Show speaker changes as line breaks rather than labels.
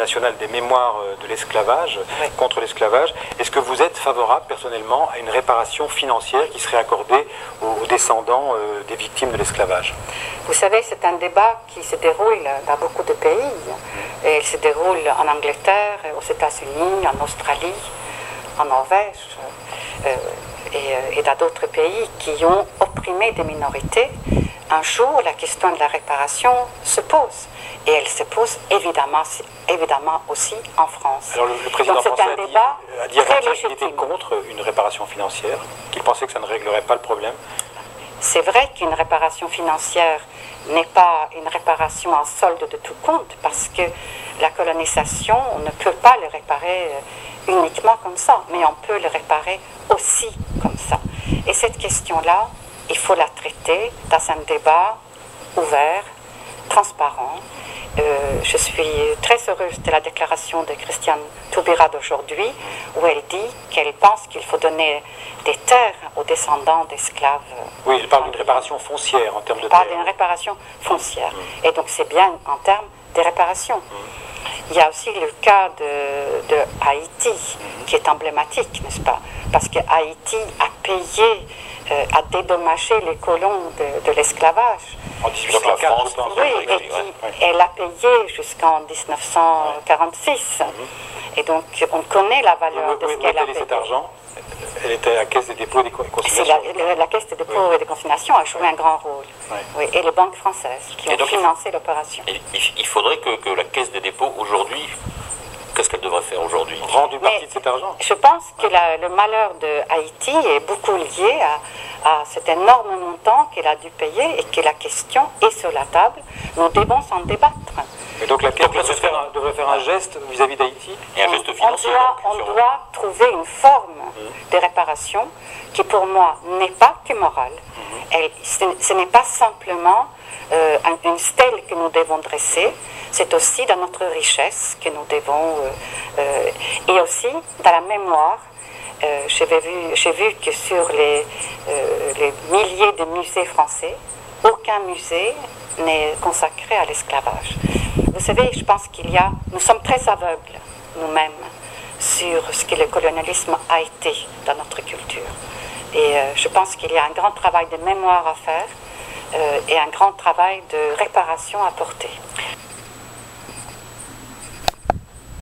national des mémoires de l'esclavage, contre l'esclavage. Est-ce que vous êtes favorable personnellement à une réparation financière qui serait accordée aux descendants des victimes de l'esclavage?
Vous savez, c'est un débat qui se déroule dans beaucoup de pays. Et il se déroule en Angleterre, aux États-Unis, en Australie, en Norvège et dans d'autres pays qui ont opprimé des minorités. Un jour, la question de la réparation se pose. Et elle se pose évidemment aussi en France.
Alors le président
Donc,
français a dit
très
qu'il était
légitime.
contre une réparation financière, qu'il pensait que ça ne réglerait pas le problème.
C'est vrai qu'une réparation financière n'est pas une réparation en solde de tout compte, parce que la colonisation, on ne peut pas le réparer uniquement comme ça, mais on peut le réparer aussi comme ça. Et cette question-là, il faut la traiter dans un débat ouvert, transparent. Je suis très heureuse de la déclaration de Christiane Taubira d'aujourd'hui, où elle dit qu'elle pense qu'il faut donner des terres aux descendants d'esclaves.
Oui, elle parle d'une réparation foncière en termes de
Elle parle
terres.
d'une réparation foncière. Et donc c'est bien en termes de réparation. Il y a aussi le cas de Haïti, qui est emblématique, n'est-ce pas? Parce que Haïti a payé, a dédommagé les colons de l'esclavage.
En 1804, je pense.
Oui, elle a payé jusqu'en 1946. Et donc, on connaît la valeur de ce qu'elle a payé.
Cet argent, elle était à la Caisse des dépôts et des consignations.
La Caisse des dépôts et des consignations a joué un grand rôle. Oui, et les banques françaises qui ont financé l'opération.
Il faudrait que la Caisse des dépôts, aujourd'hui, qu'est-ce qu'elle devrait faire aujourd'hui?
Rendre une partie de cet argent.
Je pense que le malheur de Haïti est beaucoup lié à cet énorme montant qu'elle a dû payer et que la question est sur la table. Nous devons s'en débattre.
Et donc la Caisse devrait faire un geste vis-à-vis d'Haïti.
Et un geste financier.
On doit trouver une forme de réparation qui, pour moi, n'est pas que morale. Ce n'est pas simplement une stèle que nous devons dresser, c'est aussi dans notre richesse que nous devons, et aussi dans la mémoire. J'ai vu que sur les milliers de musées français, aucun musée n'est consacré à l'esclavage. Vous savez, je pense nous sommes très aveugles, nous-mêmes, sur ce que le colonialisme a été dans notre culture. Et je pense qu'il y a un grand travail de mémoire à faire et un grand travail de réparation à porter.